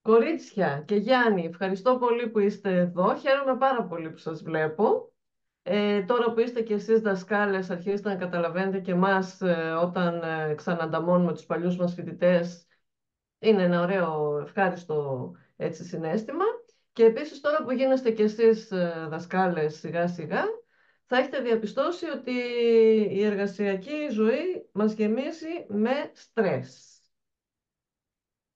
Κορίτσια και Γιάννη, ευχαριστώ πολύ που είστε εδώ. Χαίρομαι πάρα πολύ που σας βλέπω. Τώρα που είστε και εσείς δασκάλες, αρχίστε να καταλαβαίνετε και εμάς όταν ξανανταμώνουμε τους παλιούς μας φοιτητές. Είναι ένα ωραίο, ευχάριστο έτσι συναίσθημα. Και επίσης τώρα που γίνεστε και εσείς δασκάλες σιγά σιγά, θα έχετε διαπιστώσει ότι η εργασιακή ζωή μας γεμίζει με στρες.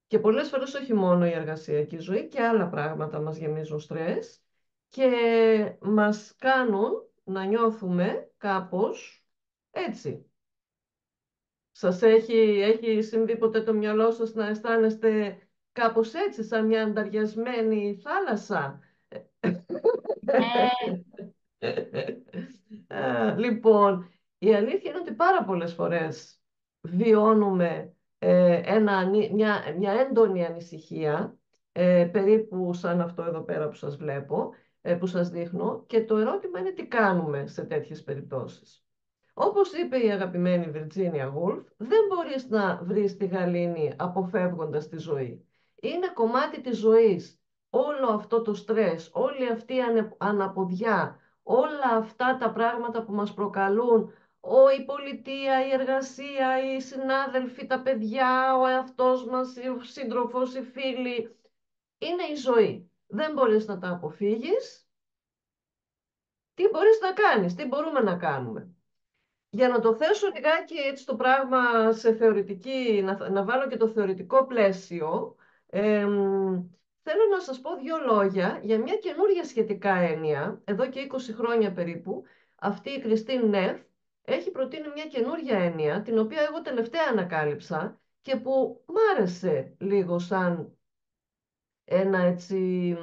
Και πολλές φορές όχι μόνο η εργασιακή ζωή και άλλα πράγματα μας γεμίζουν στρες και μας κάνουν να νιώθουμε κάπως έτσι. Σας έχει συμβεί ποτέ το μυαλό σας να αισθάνεστε κάπως έτσι, σαν μια ανταριασμένη θάλασσα? Ναι, Λοιπόν, η αλήθεια είναι ότι πάρα πολλές φορές βιώνουμε μια έντονη ανησυχία, περίπου σαν αυτό εδώ πέρα που σας βλέπω, που σας δείχνω, και το ερώτημα είναι τι κάνουμε σε τέτοιες περιπτώσεις. Όπως είπε η αγαπημένη Βιρτζίνια Γουλφ, δεν μπορείς να βρεις τη γαλήνη αποφεύγοντας τη ζωή. Είναι κομμάτι της ζωής. Όλο αυτό το στρες, όλη αυτή η αναποδιά, όλα αυτά τα πράγματα που μας προκαλούν η πολιτεία, η εργασία, οι συνάδελφοι, τα παιδιά, ο εαυτός μας, ο σύντροφος, οι φίλοι, είναι η ζωή. Δεν μπορείς να τα αποφύγεις. Τι μπορείς να κάνεις, τι μπορούμε να κάνουμε? Για να το θέσω λιγάκι έτσι το πράγμα σε θεωρητική, να βάλω και το θεωρητικό πλαίσιο, θέλω να σας πω δύο λόγια για μια καινούργια σχετικά έννοια. Εδώ και 20 χρόνια περίπου, αυτή η Κριστίν Νεφ έχει προτείνει μια καινούργια έννοια, την οποία εγώ τελευταία ανακάλυψα και που μ' άρεσε λίγο σαν ένα έτσι,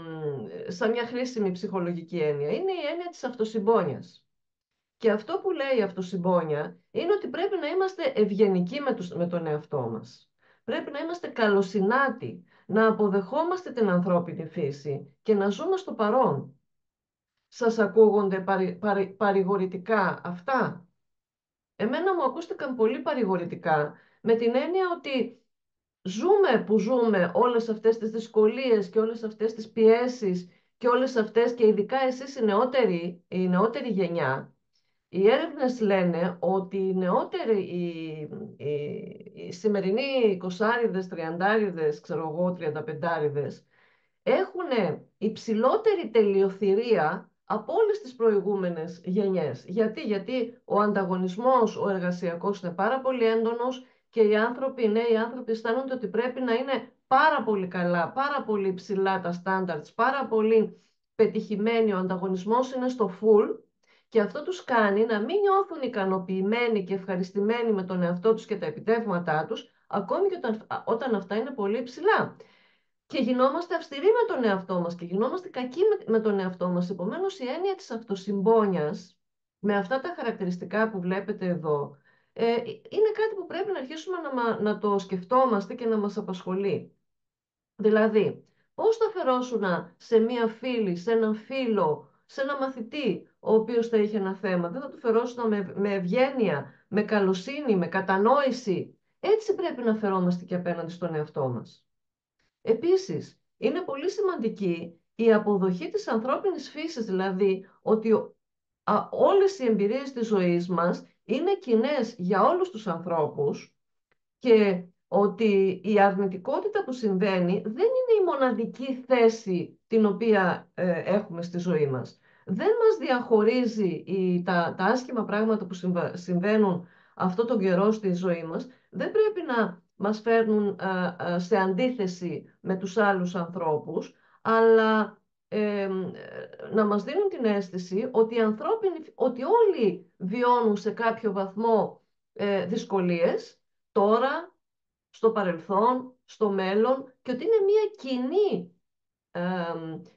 σαν μια χρήσιμη ψυχολογική έννοια. Είναι η έννοια της αυτοσυμπόνιας. Και αυτό που λέει η αυτοσυμπόνια είναι ότι πρέπει να είμαστε ευγενικοί με τον εαυτό μας. Πρέπει να είμαστε καλοσυνάτοι, να αποδεχόμαστε την ανθρώπινη φύση και να ζούμε στο παρόν. Σας ακούγονται παρηγορητικά αυτά? Εμένα μου ακούστηκαν πολύ παρηγορητικά, με την έννοια ότι ζούμε που ζούμε όλες αυτές τις δυσκολίες και όλες αυτές τις πιέσεις και όλες αυτές, και ειδικά εσείς η νεότερη γενιά. Οι έρευνες λένε ότι οι νεότεροι, οι σημερινοί 20άριδες, 30άριδες, ξέρω εγώ, 35άριδες, έχουν υψηλότερη τελειοθυρία από όλες τις προηγούμενες γενιές. Γιατί ο ανταγωνισμός, ο εργασιακός είναι πάρα πολύ έντονος και οι νέοι άνθρωποι αισθάνονται ότι πρέπει να είναι πάρα πολύ καλά, πάρα πολύ ψηλά τα standards, πάρα πολύ πετυχημένοι, ο ανταγωνισμός είναι στο full. Και αυτό τους κάνει να μην νιώθουν ικανοποιημένοι και ευχαριστημένοι με τον εαυτό τους και τα επιτεύγματά τους, ακόμη και όταν αυτά είναι πολύ ψηλά. Και γινόμαστε αυστηροί με τον εαυτό μας και γινόμαστε κακοί με τον εαυτό μας. Επομένως, η έννοια της αυτοσυμπόνιας, με αυτά τα χαρακτηριστικά που βλέπετε εδώ, είναι κάτι που πρέπει να αρχίσουμε να το σκεφτόμαστε και να μας απασχολεί. Δηλαδή, πώς θα φερόσουν σε μία φίλη, σε έναν φίλο, σε ένα μαθητή, ο οποίος θα είχε ένα θέμα? Δεν θα του φερόσουν με ευγένεια, με καλοσύνη, με κατανόηση? Έτσι πρέπει να φερόμαστε και απέναντι στον εαυτό μας. Επίσης, είναι πολύ σημαντική η αποδοχή της ανθρώπινης φύσης, δηλαδή ότι όλες οι εμπειρίες της ζωής μας είναι κοινές για όλους τους ανθρώπους και ότι η αρνητικότητα που συμβαίνει δεν είναι η μοναδική θέση την οποία έχουμε στη ζωή μας. Δεν μας διαχωρίζει τα άσχημα πράγματα που συμβαίνουν αυτό τον καιρό στη ζωή μας, δεν πρέπει να μας φέρνουν σε αντίθεση με τους άλλους ανθρώπους, αλλά να μας δίνουν την αίσθηση ότι ότι όλοι βιώνουν σε κάποιο βαθμό δυσκολίες τώρα, στο παρελθόν, στο μέλλον, και ότι είναι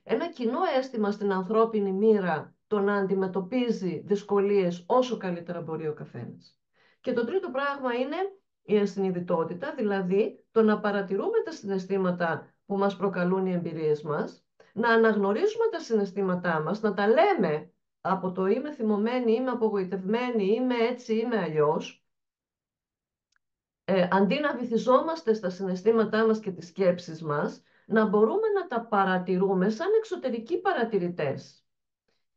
ένα κοινό αίσθημα στην ανθρώπινη μοίρα το να αντιμετωπίζει δυσκολίες όσο καλύτερα μπορεί ο καθένας. Και το τρίτο πράγμα είναι η ασυνειδητότητα, δηλαδή το να παρατηρούμε τα συναισθήματα που μας προκαλούν οι εμπειρίες μας, να αναγνωρίζουμε τα συναισθήματά μας, να τα λέμε από το είμαι θυμωμένη, είμαι απογοητευμένη, είμαι έτσι, είμαι αλλιώς, αντί να βυθιζόμαστε στα συναισθήματά μας και τις σκέψεις μας, να μπορούμε να τα παρατηρούμε σαν εξωτερικοί παρατηρητές.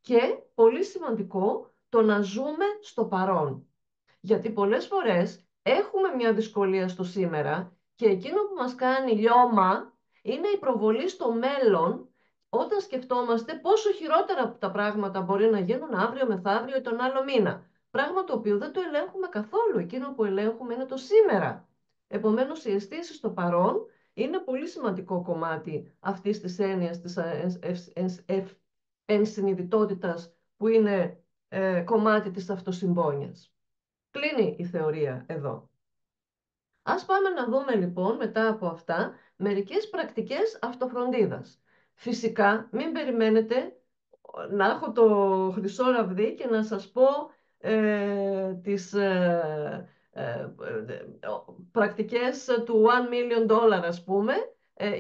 Και, πολύ σημαντικό, το να ζούμε στο παρόν. Γιατί πολλές φορές έχουμε μια δυσκολία στο σήμερα και εκείνο που μας κάνει λιώμα είναι η προβολή στο μέλλον, όταν σκεφτόμαστε πόσο χειρότερα τα πράγματα μπορεί να γίνουν αύριο, μεθαύριο ή τον άλλο μήνα. Πράγμα το οποίο δεν το ελέγχουμε καθόλου. Εκείνο που ελέγχουμε είναι το σήμερα. Επομένως, η εστίαση στο παρόν είναι πολύ σημαντικό κομμάτι αυτής της έννοιας της ενσυνειδητότητας, που είναι κομμάτι της αυτοσυμπόνιας. Κλείνει η θεωρία εδώ. Ας πάμε να δούμε λοιπόν μετά από αυτά μερικές πρακτικές αυτοφροντίδας. Φυσικά μην περιμένετε να έχω το χρυσό ραβδί και να σας πω τις πρακτικές του $1 million, ας πούμε,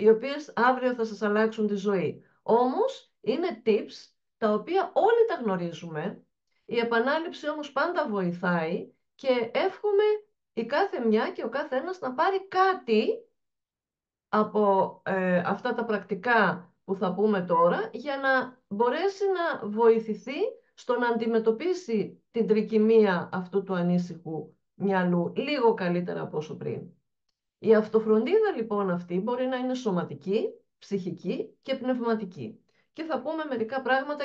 οι οποίες αύριο θα σας αλλάξουν τη ζωή. Όμως είναι tips τα οποία όλοι τα γνωρίζουμε. Η επανάληψη όμως πάντα βοηθάει και εύχομαι η κάθε μια και ο κάθε ένας να πάρει κάτι από αυτά τα πρακτικά που θα πούμε τώρα, για να μπορέσει να βοηθηθεί στο να αντιμετωπίσει την τρικυμία αυτού του ανήσυχου μυαλού λίγο καλύτερα από όσο πριν. Η αυτοφροντίδα λοιπόν αυτή μπορεί να είναι σωματική, ψυχική και πνευματική. Και θα πούμε μερικά πράγματα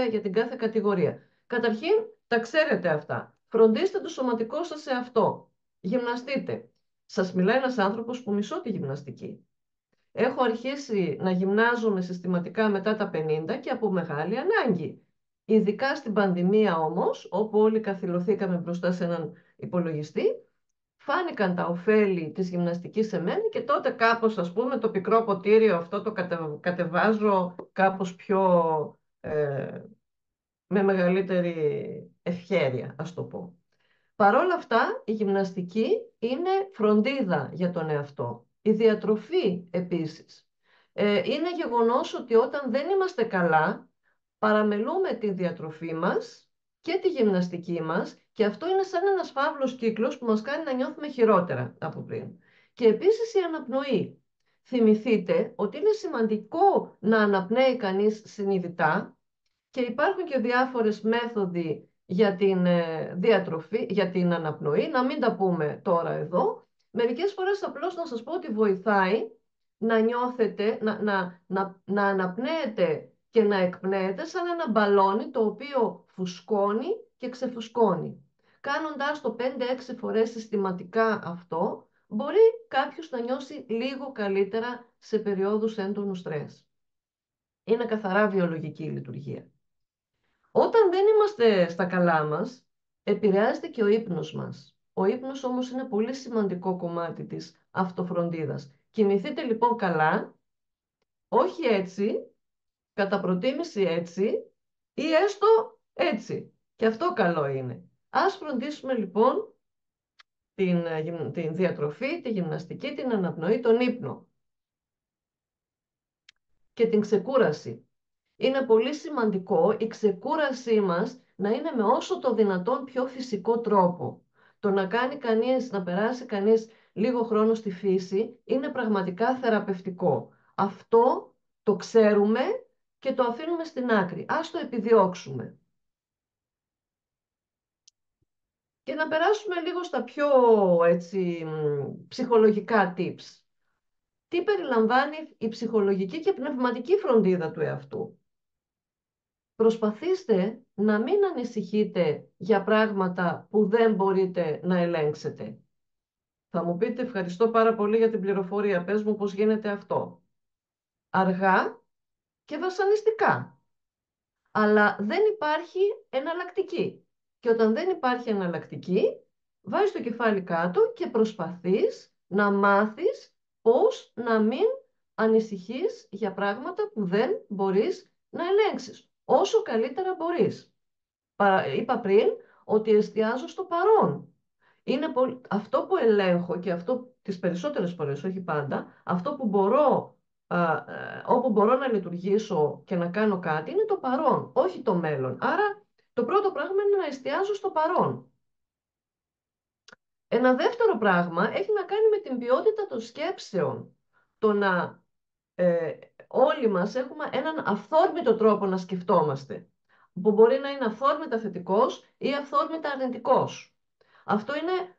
για την κάθε κατηγορία. Καταρχήν, τα ξέρετε αυτά. Φροντίστε το σωματικό σας εαυτό. Γυμναστείτε. Σας μιλάει ένας άνθρωπος που μισώ τη γυμναστική. Έχω αρχίσει να γυμνάζομαι συστηματικά μετά τα 50 και από μεγάλη ανάγκη. Ειδικά στην πανδημία όμως, όπου όλοι καθυλωθήκαμε μπροστά σε έναν υπολογιστή, φάνηκαν τα ωφέλη της γυμναστικής σε μένα και τότε κάπως, ας πούμε, το πικρό ποτήριο αυτό το κατεβάζω κάπως πιο με μεγαλύτερη ευχέρεια, ας το πω. Παρ' όλα αυτά, η γυμναστική είναι φροντίδα για τον εαυτό. Η διατροφή επίσης. Είναι γεγονός ότι όταν δεν είμαστε καλά, παραμελούμε τη διατροφή μας και τη γυμναστική μας, και αυτό είναι σαν ένας φαύλος κύκλος που μας κάνει να νιώθουμε χειρότερα από πριν. Και επίσης η αναπνοή. Θυμηθείτε ότι είναι σημαντικό να αναπνέει κανείς συνειδητά και υπάρχουν και διάφορες μέθοδοι για την διατροφή, για την αναπνοή, να μην τα πούμε τώρα εδώ. Μερικές φορές απλώς να σας πω ότι βοηθάει να νιώθετε, να αναπνέετε και να εκπνέετε σαν ένα μπαλόνι το οποίο φουσκώνει και ξεφουσκώνει. Κάνοντας το 5-6 φορές συστηματικά αυτό, μπορεί κάποιος να νιώσει λίγο καλύτερα σε περιόδους έντονου στρες. Είναι καθαρά βιολογική η λειτουργία. Όταν δεν είμαστε στα καλά μας, επηρεάζεται και ο ύπνος μας. Ο ύπνος όμως είναι πολύ σημαντικό κομμάτι της αυτοφροντίδας. Κοιμηθείτε λοιπόν καλά, όχι έτσι, κατά προτίμηση έτσι, ή έστω έτσι. Και αυτό καλό είναι. Ας φροντίσουμε λοιπόν την διατροφή, τη γυμναστική, την αναπνοή, τον ύπνο και την ξεκούραση. Είναι πολύ σημαντικό η ξεκούρασή μας να είναι με όσο το δυνατόν πιο φυσικό τρόπο. Το να κάνει κανείς, να περάσει κανείς λίγο χρόνο στη φύση είναι πραγματικά θεραπευτικό. Αυτό το ξέρουμε και το αφήνουμε στην άκρη. Ας το επιδιώξουμε. Και να περάσουμε λίγο στα πιο έτσι, ψυχολογικά tips. Τι περιλαμβάνει η ψυχολογική και πνευματική φροντίδα του εαυτού? Προσπαθήστε να μην ανησυχείτε για πράγματα που δεν μπορείτε να ελέγξετε. Θα μου πείτε, ευχαριστώ πάρα πολύ για την πληροφορία, πες μου πώς γίνεται αυτό. Αργά και βασανιστικά. Αλλά δεν υπάρχει εναλλακτική. Και όταν δεν υπάρχει εναλλακτική, βάζεις το κεφάλι κάτω και προσπαθείς να μάθεις πώς να μην ανησυχείς για πράγματα που δεν μπορείς να ελέγξεις. Όσο καλύτερα μπορείς. Είπα πριν ότι εστιάζω στο παρόν. Είναι αυτό που ελέγχω και αυτό τις περισσότερες φορές, όχι πάντα, αυτό που μπορώ, όπου μπορώ να λειτουργήσω και να κάνω κάτι, είναι το παρόν, όχι το μέλλον. Άρα το πρώτο πράγμα είναι να εστιάζω στο παρόν. Ένα δεύτερο πράγμα έχει να κάνει με την ποιότητα των σκέψεων. Το να όλοι μας έχουμε έναν αυθόρμητο τρόπο να σκεφτόμαστε, που μπορεί να είναι αυθόρμητα θετικός ή αυθόρμητα αρνητικός. Αυτό είναι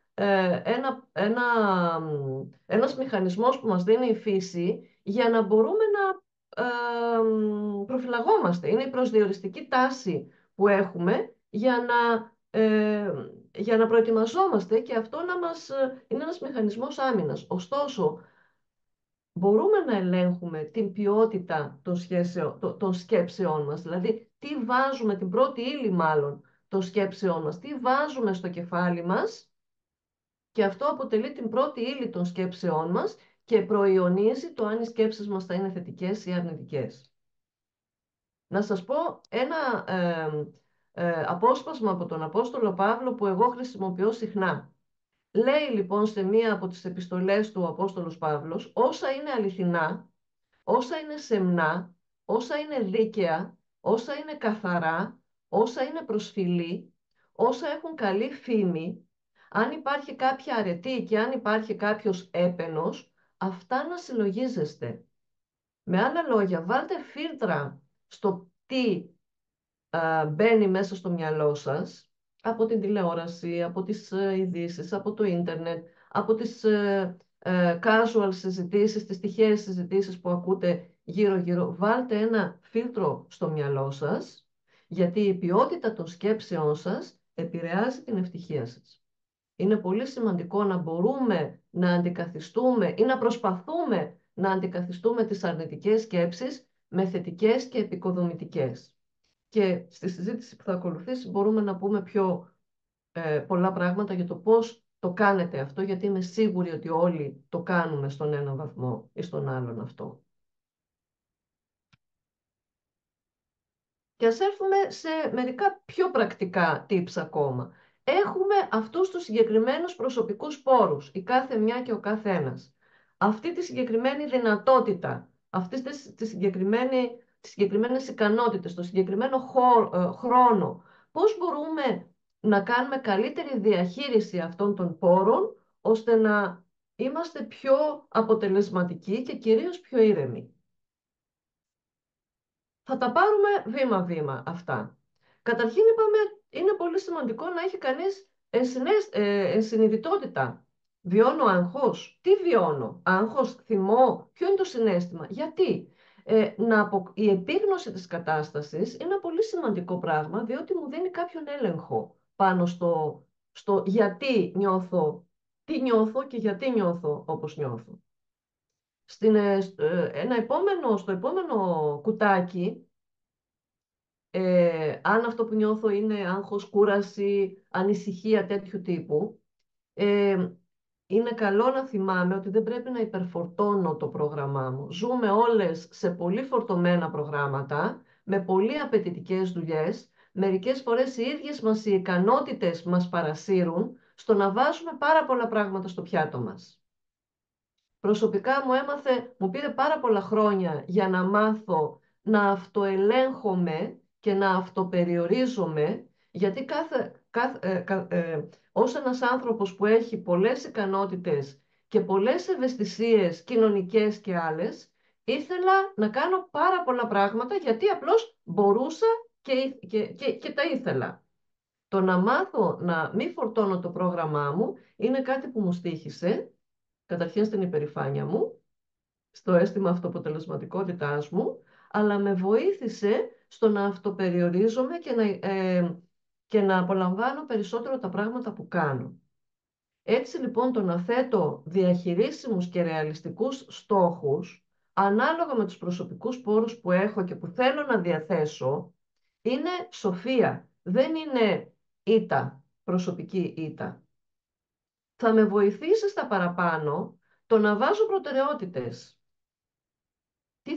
ένας μηχανισμός που μας δίνει η φύση για να μπορούμε να προφυλαγόμαστε. Είναι η προσδιοριστική τάση που έχουμε για να προετοιμαζόμαστε, και αυτό είναι ένας μηχανισμός άμυνας. Ωστόσο, μπορούμε να ελέγχουμε την ποιότητα των σκέψεών μας, δηλαδή τι βάζουμε, την πρώτη ύλη μάλλον των σκέψεών μας, τι βάζουμε στο κεφάλι μας, και αυτό αποτελεί την πρώτη ύλη των σκέψεών μας και προϊονίζει το αν οι σκέψεις μας θα είναι θετικές ή αρνητικές. Να σας πω ένα απόσπασμα από τον Απόστολο Παύλο που εγώ χρησιμοποιώ συχνά. Λέει λοιπόν σε μία από τις επιστολές του ο Απόστολος Παύλος: όσα είναι αληθινά, όσα είναι σεμνά, όσα είναι δίκαια, όσα είναι καθαρά, όσα είναι προσφυλή, όσα έχουν καλή φήμη, αν υπάρχει κάποια αρετή και αν υπάρχει κάποιος έπαινος, αυτά να συλλογίζεστε. Με άλλα λόγια, βάλτε φίλτρα στο τι μπαίνει μέσα στο μυαλό σας, από την τηλεόραση, από τις ειδήσεις, από το ίντερνετ, από τις casual συζητήσεις, τις τυχαίες συζητήσεις που ακούτε γύρω-γύρω. Βάλτε ένα φίλτρο στο μυαλό σας, γιατί η ποιότητα των σκέψεών σας επηρεάζει την ευτυχία σας. Είναι πολύ σημαντικό να μπορούμε να αντικαθιστούμε ή να προσπαθούμε να αντικαθιστούμε τις αρνητικές σκέψεις με θετικές και επικοδομητικές. Και στη συζήτηση που θα ακολουθήσει μπορούμε να πούμε πιο πολλά πράγματα για το πώς το κάνετε αυτό, γιατί είμαι σίγουρη ότι όλοι το κάνουμε στον ένα βαθμό ή στον άλλον αυτό. Και ας έρθουμε σε μερικά πιο πρακτικά tips ακόμα. Έχουμε αυτούς τους συγκεκριμένους προσωπικούς πόρους, η κάθε μια και ο κάθε ένας. Αυτή τη συγκεκριμένη δυνατότητα, τις συγκεκριμένες ικανότητες, το συγκεκριμένο χρόνο, πώς μπορούμε να κάνουμε καλύτερη διαχείριση αυτών των πόρων, ώστε να είμαστε πιο αποτελεσματικοί και κυρίως πιο ήρεμοι. Θα τα πάρουμε βήμα-βήμα αυτά. Καταρχήν είπαμε, είναι πολύ σημαντικό να έχει κανείς ενσυνειδητότητα. Βιώνω άγχος. Τι βιώνω? Άγχος, θυμό. Ποιο είναι το συναίσθημα? Γιατί? Η επίγνωση της κατάστασης είναι ένα πολύ σημαντικό πράγμα, διότι μου δίνει κάποιον έλεγχο πάνω στο γιατί νιώθω, τι νιώθω και γιατί νιώθω όπως νιώθω. Στο επόμενο κουτάκι, αν αυτό που νιώθω είναι άγχος, κούραση, ανησυχία τέτοιου τύπου, είναι καλό να θυμάμαι ότι δεν πρέπει να υπερφορτώνω το πρόγραμμά μου. Ζούμε όλες σε πολύ φορτωμένα προγράμματα, με πολύ απαιτητικές δουλειές. Μερικές φορές οι ίδιες μας οι ικανότητες μας παρασύρουν στο να βάζουμε πάρα πολλά πράγματα στο πιάτο μας. Προσωπικά μου πήρε πάρα πολλά χρόνια για να μάθω να αυτοελέγχομαι και να αυτοπεριορίζομαι, γιατί ως ένας άνθρωπος που έχει πολλές ικανότητες και πολλές ευαισθησίες κοινωνικές και άλλες, ήθελα να κάνω πάρα πολλά πράγματα, γιατί απλώς μπορούσα και τα ήθελα. Το να μάθω να μην φορτώνω το πρόγραμμά μου είναι κάτι που μου στοίχησε, καταρχήν στην υπερηφάνεια μου, στο αίσθημα αυτοποτελεσματικότητάς μου, αλλά με βοήθησε στο να αυτοπεριορίζομαι και να απολαμβάνω περισσότερο τα πράγματα που κάνω. Έτσι λοιπόν, το να θέτω διαχειρίσιμους και ρεαλιστικούς στόχους, ανάλογα με τους προσωπικούς πόρους που έχω και που θέλω να διαθέσω, είναι σοφία, δεν είναι ήττα, προσωπική ήττα. Θα με βοηθήσει στα παραπάνω το να βάζω προτεραιότητες. Τι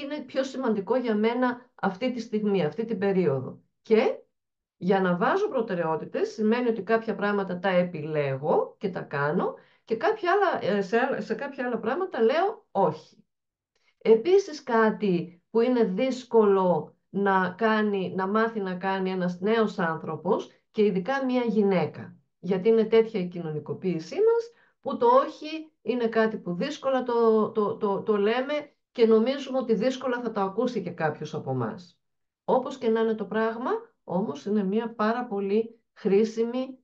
είναι πιο σημαντικό για μένα αυτή τη στιγμή, αυτή την περίοδο. Και για να βάζω προτεραιότητες σημαίνει ότι κάποια πράγματα τα επιλέγω και τα κάνω, και σε κάποια άλλα πράγματα λέω όχι. Επίσης, κάτι που είναι δύσκολο να μάθει να κάνει ένας νέος άνθρωπος, και ειδικά μια γυναίκα, γιατί είναι τέτοια η κοινωνικοποίησή μας, που το όχι είναι κάτι που δύσκολα το λέμε και νομίζουμε ότι δύσκολα θα το ακούσει και κάποιος από εμάς. Όπως και να είναι το πράγμα, όμως είναι μια πάρα πολύ χρήσιμη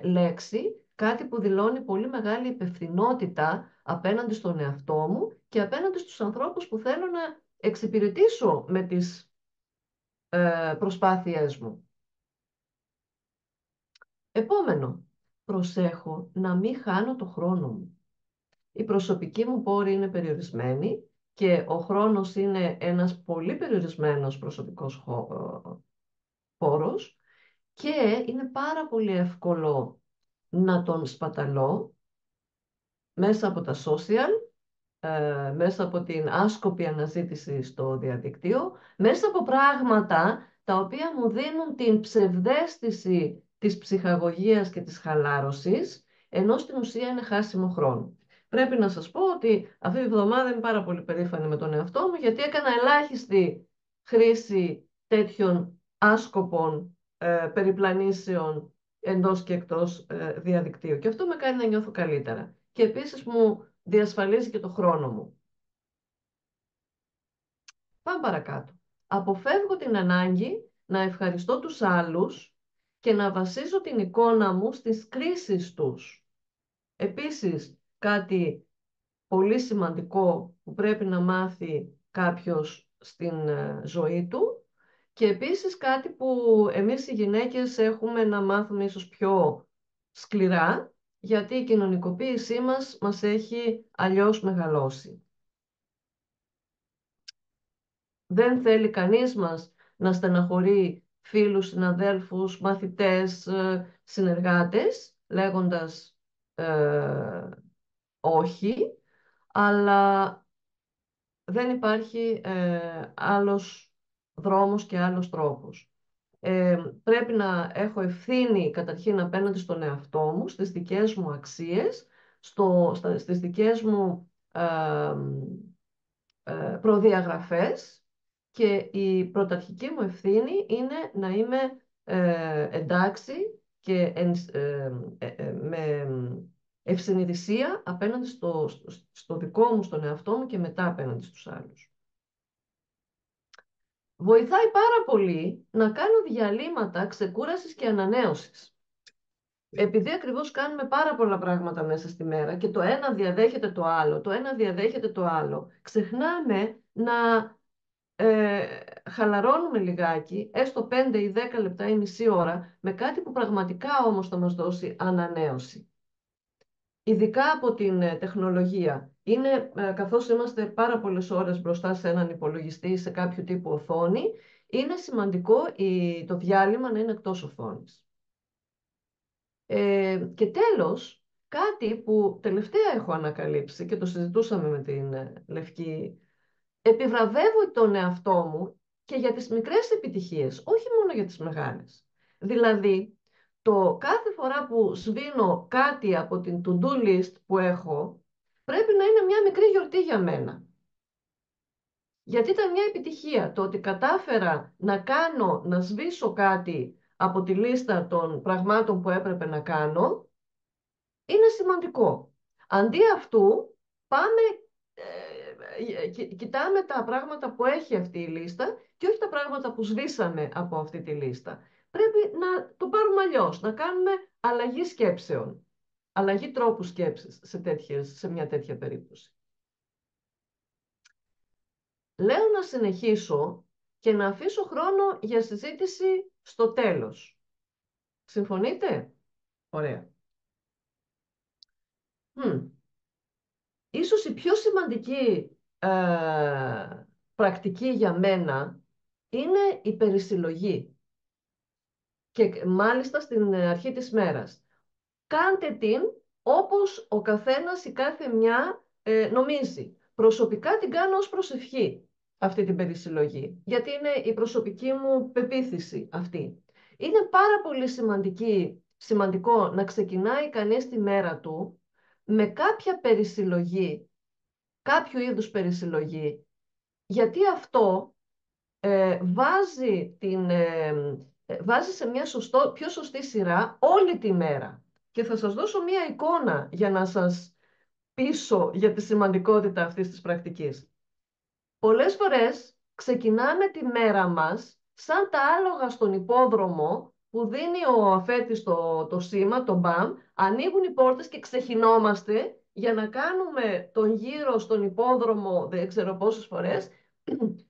λέξη, κάτι που δηλώνει πολύ μεγάλη υπευθυνότητα απέναντι στον εαυτό μου και απέναντι στους ανθρώπους που θέλω να εξυπηρετήσω με τις προσπάθειές μου. Επόμενο, προσέχω να μην χάνω το χρόνο μου. Η προσωπική μου πόρη είναι περιορισμένη και ο χρόνος είναι ένας πολύ περιορισμένος προσωπικός πόρος και είναι πάρα πολύ εύκολο να τον σπαταλώ μέσα από τα social, μέσα από την άσκοπη αναζήτηση στο διαδικτύο, μέσα από πράγματα τα οποία μου δίνουν την ψευδαίσθηση της ψυχαγωγίας και της χαλάρωσης, ενώ στην ουσία είναι χάσιμο χρόνο. Πρέπει να σας πω ότι αυτή τη βδομάδα είμαι πάρα πολύ περήφανη με τον εαυτό μου, γιατί έκανα ελάχιστη χρήση τέτοιων άσκοπων περιπλανήσεων εντός και εκτός διαδικτύου. Και αυτό με κάνει να νιώθω καλύτερα. Και επίσης μου διασφαλίζει και το χρόνο μου. Πάμε παρακάτω. Αποφεύγω την ανάγκη να ευχαριστώ τους άλλους και να βασίζω την εικόνα μου στις κρίσεις τους. Επίσης, κάτι πολύ σημαντικό που πρέπει να μάθει κάποιος στην ζωή του και επίσης κάτι που εμείς οι γυναίκες έχουμε να μάθουμε ίσως πιο σκληρά, γιατί η κοινωνικοποίησή μας έχει αλλιώς μεγαλώσει. Δεν θέλει κανείς μας να στεναχωρεί φίλους, συναδέλφους, μαθητές, συνεργάτες, λέγοντας όχι, αλλά δεν υπάρχει άλλος δρόμος και άλλος τρόπος. Πρέπει να έχω ευθύνη καταρχήν απέναντι στον εαυτό μου, στις δικές μου αξίες, στις δικές μου προδιαγραφές και η πρωταρχική μου ευθύνη είναι να είμαι εντάξει και με ευσυνειδησία απέναντι στο δικό μου, στον εαυτό μου και μετά απέναντι στους άλλους. Βοηθάει πάρα πολύ να κάνω διαλύματα ξεκούρασης και ανανέωσης. Επειδή ακριβώς κάνουμε πάρα πολλά πράγματα μέσα στη μέρα και το ένα διαδέχεται το άλλο, το ένα διαδέχεται το άλλο, ξεχνάμε να χαλαρώνουμε λιγάκι, έστω 5 ή 10 λεπτά ή μισή ώρα, με κάτι που πραγματικά όμως θα μας δώσει ανανέωση. Ειδικά από την τεχνολογία. Είναι, καθώς είμαστε πάρα πολλές ώρες μπροστά σε έναν υπολογιστή, σε κάποιο τύπου οθόνη, είναι σημαντικό το διάλειμμα να είναι εκτός οθόνης. Και τέλος, κάτι που τελευταία έχω ανακαλύψει και το συζητούσαμε με την Λευκή, επιβραβεύω τον εαυτό μου και για τις μικρές επιτυχίες, όχι μόνο για τις μεγάλες. Δηλαδή, κάθε φορά που σβήνω κάτι από την to-do list που έχω, πρέπει να είναι μια μικρή γιορτή για μένα. Γιατί ήταν μια επιτυχία το ότι κατάφερα να σβήσω κάτι από τη λίστα των πραγμάτων που έπρεπε να κάνω, είναι σημαντικό. Αντί αυτού, πάμε, κοιτάμε τα πράγματα που έχει αυτή η λίστα και όχι τα πράγματα που σβήσαμε από αυτή τη λίστα. Πρέπει να το πάρουμε αλλιώς, να κάνουμε αλλαγή σκέψεων, αλλαγή τρόπου σκέψης σε μια τέτοια περίπτωση. Λέω να συνεχίσω και να αφήσω χρόνο για συζήτηση στο τέλος. Συμφωνείτε? Ωραία. Ίσως η πιο σημαντική πρακτική για μένα είναι η περισυλλογή. Και μάλιστα στην αρχή της μέρας. Κάντε την όπως ο καθένας ή κάθε μια νομίζει. Προσωπικά την κάνω ως προσευχή αυτή την περισυλλογή, γιατί είναι η προσωπική μου πεποίθηση αυτή. Είναι πάρα πολύ σημαντικό να ξεκινάει κανείς τη μέρα του με κάποια περισυλλογή, κάποιο είδους περισυλλογή, γιατί αυτό βάζει σε μια πιο σωστή σειρά όλη τη μέρα. Και θα σας δώσω μία εικόνα για να σας πείσω για τη σημαντικότητα αυτής της πρακτικής. Πολλές φορές ξεκινάμε τη μέρα μας σαν τα άλογα στον υπόδρομο που δίνει ο αφέτης το σήμα, το μπαμ, ανοίγουν οι πόρτες και ξεχυνόμαστε για να κάνουμε τον γύρο στον υπόδρομο δεν ξέρω πόσες φορές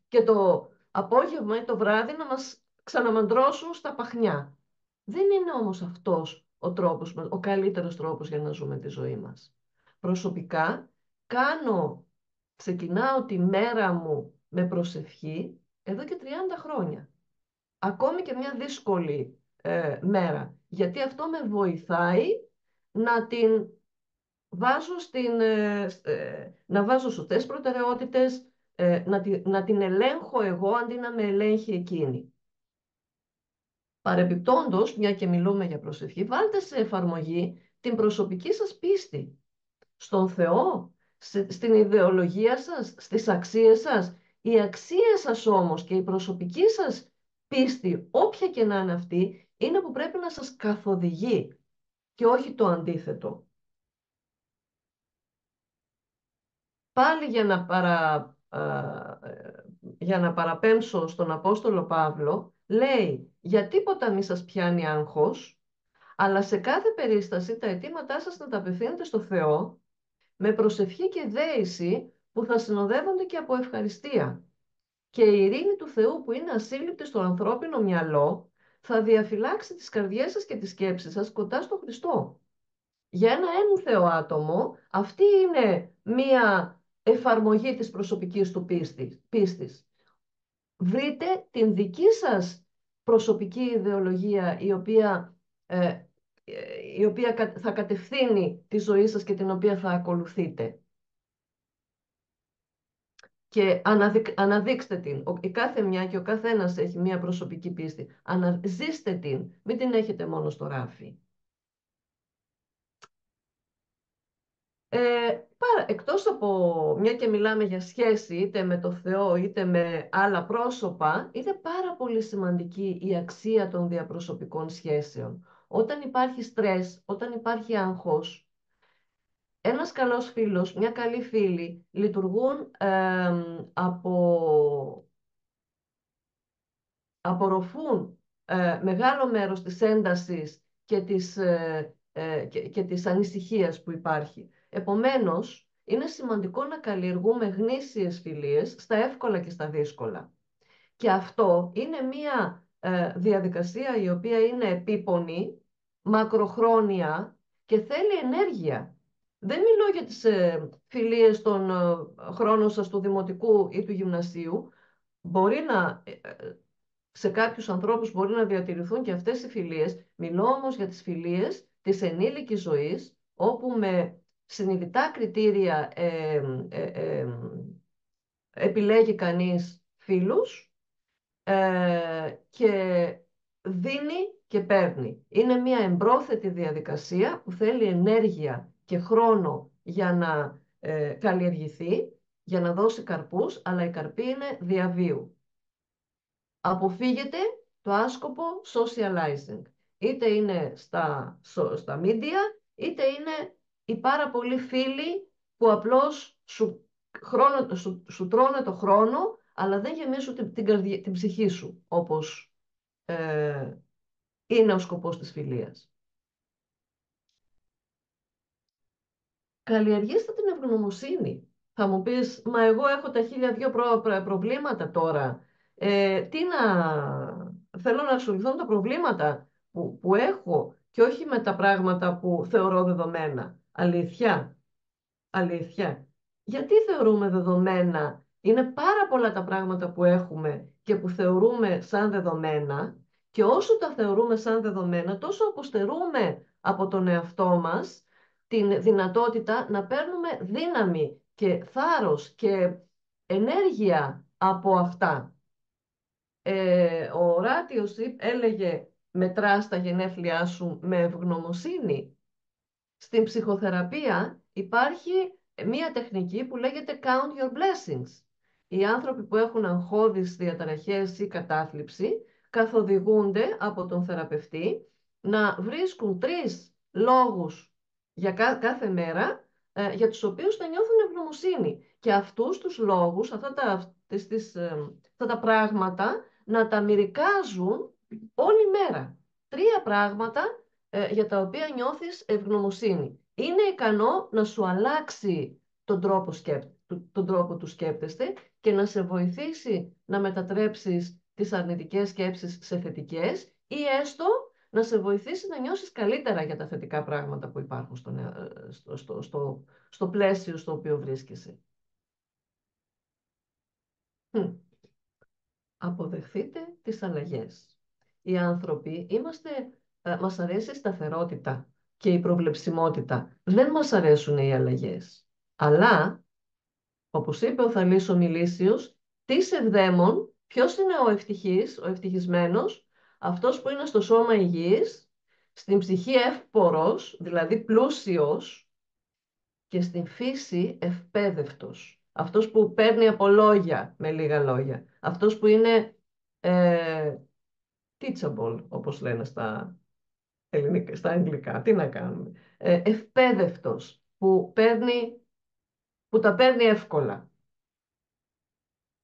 και το απόγευμα ή το βράδυ να μας ξαναμαντρώσουν στα παχνιά. Δεν είναι όμως αυτός ο τρόπος, ο καλύτερος τρόπος για να ζούμε τη ζωή μας. Προσωπικά ξεκινάω τη μέρα μου με προσευχή εδώ και 30 χρόνια. Ακόμη και μια δύσκολη μέρα. Γιατί αυτό με βοηθάει να την βάζω να βάζω σωστές προτεραιότητες, να την ελέγχω εγώ αντί να με ελέγχει εκείνη. Παρεμπιπτόντως, μια και μιλούμε για προσευχή, βάλτε σε εφαρμογή την προσωπική σας πίστη στον Θεό, στην ιδεολογία σας, στις αξίες σας. Οι αξίες σας όμως και η προσωπική σας πίστη, όποια και να είναι αυτή, είναι που πρέπει να σας καθοδηγεί και όχι το αντίθετο. Πάλι για να παραπέμψω στον Απόστολο Παύλο, λέει για τίποτα μη σας πιάνει άγχος, αλλά σε κάθε περίσταση τα αιτήματά σας να τα απευθύνετε στο Θεό, με προσευχή και δέηση που θα συνοδεύονται και από ευχαριστία. Και η ειρήνη του Θεού που είναι ασύλληπτη στο ανθρώπινο μυαλό θα διαφυλάξει τις καρδιές σας και τις σκέψεις σας κοντά στο Χριστό. Για ένα ένθεο άτομο αυτή είναι μία εφαρμογή της προσωπικής του πίστης. Βρείτε την δική σας προσωπική ιδεολογία ε, η οποία θα κατευθύνει τη ζωή σας και την οποία θα ακολουθείτε. Και αναδείξτε την. Η κάθε μια και ο καθένας έχει μια προσωπική πίστη. Ζήστε την. Μην την έχετε μόνο στο ράφι. Εκτός από μια και μιλάμε για σχέση είτε με το Θεό είτε με άλλα πρόσωπα, είναι πάρα πολύ σημαντική η αξία των διαπροσωπικών σχέσεων. Όταν υπάρχει στρες, όταν υπάρχει άγχος, ένας καλός φίλος, μια καλή φίλη λειτουργούν απορροφούν μεγάλο μέρος της έντασης και της ανησυχίας που υπάρχει. Επομένως, είναι σημαντικό να καλλιεργούμε γνήσιες φιλίες στα εύκολα και στα δύσκολα. Και αυτό είναι μια διαδικασία η οποία είναι επίπονη, μακροχρόνια και θέλει ενέργεια. Δεν μιλώ για τις φιλίες των χρόνων σας του δημοτικού ή του γυμνασίου. Μπορεί σε κάποιους ανθρώπους μπορεί να διατηρηθούν και αυτές οι φιλίες. Μιλώ όμως για τις φιλίες της ενήλικης ζωής, όπου με συνειδητά κριτήρια επιλέγει κανείς φίλους και δίνει και παίρνει. Είναι μια εμπρόθετη διαδικασία που θέλει ενέργεια και χρόνο για να καλλιεργηθεί, για να δώσει καρπούς, αλλά η καρπή είναι διαβίου. Αποφύγετε το άσκοπο socializing. Είτε είναι στα media, είτε είναι οι πάρα πολλοί φίλοι που απλώς σου τρώνε το χρόνο, αλλά δεν γεμίζουν την ψυχή σου, όπως είναι ο σκοπός της φιλίας. Καλλιεργήστε την ευγνωμοσύνη. Θα μου πεις, μα εγώ έχω τα 1002 προβλήματα τώρα. Θέλω να ασχοληθώ με τα προβλήματα που έχω και όχι με τα πράγματα που θεωρώ δεδομένα. Αλήθεια. Αλήθεια. Γιατί θεωρούμε δεδομένα? Είναι πάρα πολλά τα πράγματα που έχουμε και που θεωρούμε σαν δεδομένα και όσο τα θεωρούμε σαν δεδομένα, τόσο αποστερούμε από τον εαυτό μας την δυνατότητα να παίρνουμε δύναμη και θάρρος και ενέργεια από αυτά. Ο Οράτιος έλεγε «Μετράς τα γενέθλιά σου με ευγνωμοσύνη». Στην ψυχοθεραπεία υπάρχει μία τεχνική που λέγεται «Count your blessings». Οι άνθρωποι που έχουν αγχώδεις διαταραχές ή κατάθλιψη καθοδηγούνται από τον θεραπευτή να βρίσκουν 3 λόγους για κάθε μέρα, για τους οποίους θα νιώθουν ευγνωμοσύνη. Και αυτούς τους λόγους, αυτά τα πράγματα, να τα μοιρικάζουν όλη μέρα. 3 πράγματα για τα οποία νιώθεις ευγνωμοσύνη. Είναι ικανό να σου αλλάξει τον τρόπο του σκέπτεστε και να σε βοηθήσει να μετατρέψεις τις αρνητικές σκέψεις σε θετικές, ή έστω να σε βοηθήσει να νιώσεις καλύτερα για τα θετικά πράγματα που υπάρχουν στο πλαίσιο στο οποίο βρίσκεσαι. Αποδεχθείτε τις αλλαγές. Οι άνθρωποι μας αρέσει η σταθερότητα και η προβλεψιμότητα. Δεν μας αρέσουν οι αλλαγές. Αλλά, όπως είπε ο Θαλής ο Μιλήσιος, τις ευδαίμων, ποιος είναι ο ευτυχής, ο ευτυχισμένος? Αυτός που είναι στο σώμα υγιής, στην ψυχή εύπορος, δηλαδή πλούσιος, και στην φύση ευπαίδευτος. Αυτός που παίρνει από λόγια, με λίγα λόγια. Αυτός που είναι teachable, όπως λένε στα αγγλικά. Τι να κάνουμε. Ευπαίδευτος, που τα παίρνει εύκολα.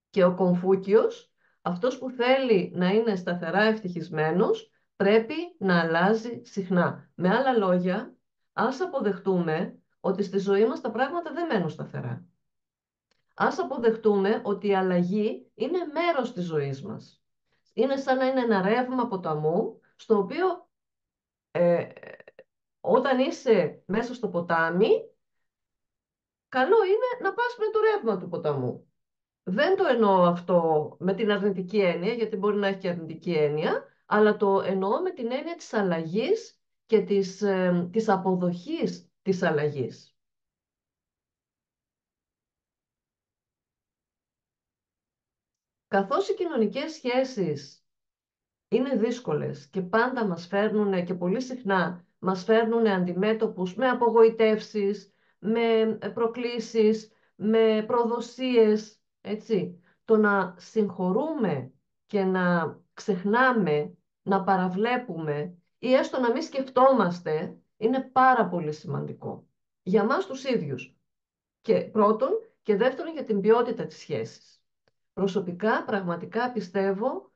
Και ο Κομφούκιος, αυτός που θέλει να είναι σταθερά ευτυχισμένος, πρέπει να αλλάζει συχνά. Με άλλα λόγια, ας αποδεχτούμε ότι στη ζωή μας τα πράγματα δεν μένουν σταθερά. Ας αποδεχτούμε ότι η αλλαγή είναι μέρος της ζωής μας. Είναι σαν να είναι ένα ρεύμα ποταμού, στο οποίο όταν είσαι μέσα στο ποτάμι, καλό είναι να πας με το ρεύμα του ποταμού. Δεν το εννοώ αυτό με την αρνητική έννοια, γιατί μπορεί να έχει και αρνητική έννοια, αλλά το εννοώ με την έννοια της αλλαγής και της αποδοχής της αλλαγής. Καθώς οι κοινωνικές σχέσεις είναι δύσκολες και πάντα μας φέρνουν, και πολύ συχνά μας φέρνουν αντιμέτωπους με απογοητεύσεις, με προκλήσεις, με προδοσίες, έτσι. Το να συγχωρούμε και να ξεχνάμε, να παραβλέπουμε ή έστω να μην σκεφτόμαστε είναι πάρα πολύ σημαντικό για μας τους ίδιους. Και πρώτον, και δεύτερον, για την ποιότητα της σχέσης. Προσωπικά, πραγματικά πιστεύω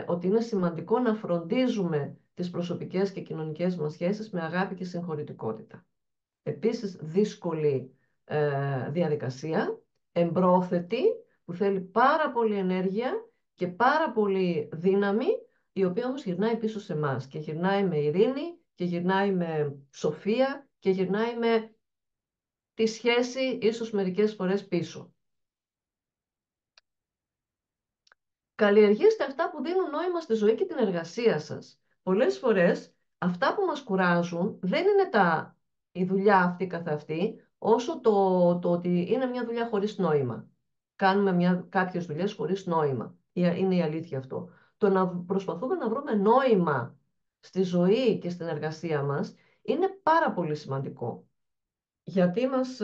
ότι είναι σημαντικό να φροντίζουμε τις προσωπικές και κοινωνικές μας σχέσεις με αγάπη και συγχωρητικότητα. Επίσης, δύσκολη διαδικασία, εμπρόθετη, που θέλει πάρα πολύ ενέργεια και πάρα πολύ δύναμη, η οποία όμως γυρνάει πίσω σε εμάς και γυρνάει με ειρήνη και γυρνάει με σοφία και γυρνάει με τη σχέση ίσως μερικές φορές πίσω. Καλλιεργήστε αυτά που δίνουν νόημα στη ζωή και την εργασία σας. Πολλές φορές αυτά που μας κουράζουν δεν είναι η δουλειά αυτή καθ' αυτή, όσο το ότι είναι μια δουλειά χωρίς νόημα. Κάνουμε κάποιες δουλειές χωρίς νόημα. Είναι η αλήθεια αυτό. Το να προσπαθούμε να βρούμε νόημα στη ζωή και στην εργασία μας είναι πάρα πολύ σημαντικό. Γιατί μας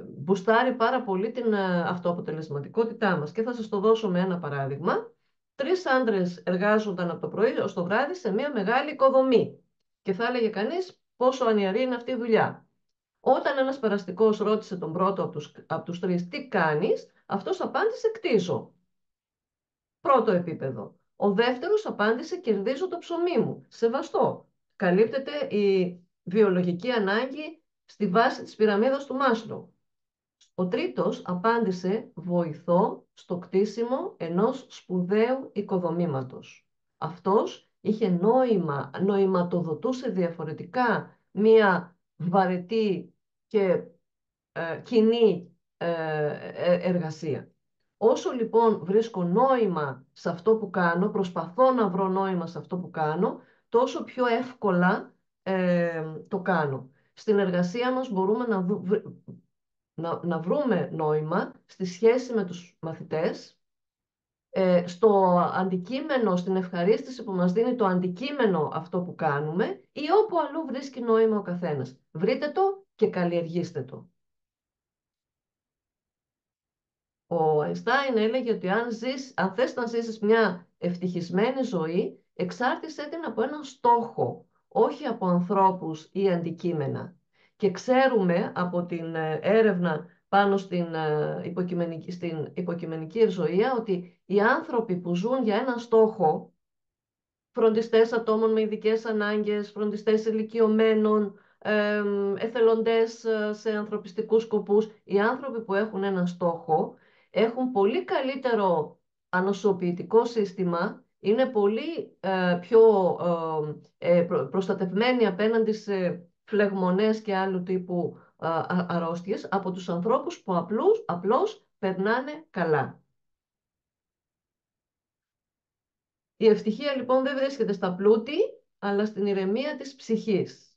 μπουστάρει πάρα πολύ την αυτοαποτελεσματικότητά μας. Και θα σας το δώσω με ένα παράδειγμα. 3 άντρες εργάζονταν από το πρωί ως το βράδυ σε μια μεγάλη οικοδομή. Και θα έλεγε κανείς πόσο ανιαρή είναι αυτή η δουλειά. Όταν ένας περαστικός ρώτησε τον πρώτο από τους 3 τι κάνεις, αυτός απάντησε κτίζω. Πρώτο επίπεδο. Ο δεύτερος απάντησε κερδίζω το ψωμί μου. Σεβαστό. Καλύπτεται η βιολογική ανάγκη στη βάση της πυραμίδας του Μάσλο. Ο τρίτος απάντησε βοηθώ στο κτίσιμο ενός σπουδαίου οικοδομήματος. Αυτός είχε νόημα, νοηματοδοτούσε διαφορετικά μία βαρετή και κοινή εργασία. Όσο λοιπόν βρίσκω νόημα σε αυτό που κάνω, προσπαθώ να βρω νόημα σε αυτό που κάνω, τόσο πιο εύκολα το κάνω. Στην εργασία μας μπορούμε να βρούμε νόημα στη σχέση με τους μαθητές, στο αντικείμενο, στην ευχαρίστηση που μας δίνει το αντικείμενο αυτό που κάνουμε ή όπου αλλού βρίσκει νόημα ο καθένας. Βρείτε το και καλλιεργήστε το. Ο Αϊνστάιν έλεγε ότι αν θες να ζήσεις μια ευτυχισμένη ζωή, εξάρτησέ την από έναν στόχο. όχι από ανθρώπους ή αντικείμενα. Και ξέρουμε από την έρευνα πάνω στην υποκειμενική ευζοία ότι οι άνθρωποι που ζουν για έναν στόχο, φροντιστές ατόμων με ειδικές ανάγκες, φροντιστές ηλικιωμένων, εθελοντές σε ανθρωπιστικούς σκοπούς. Οι άνθρωποι που έχουν έναν στόχο έχουν πολύ καλύτερο ανοσοποιητικό σύστημα, είναι πολύ πιο προστατευμένοι απέναντι σε φλεγμονές και άλλου τύπου αρρώστιες από τους ανθρώπους που απλώς περνάνε καλά. Η ευτυχία λοιπόν δεν βρίσκεται στα πλούτη, αλλά στην ηρεμία της ψυχής.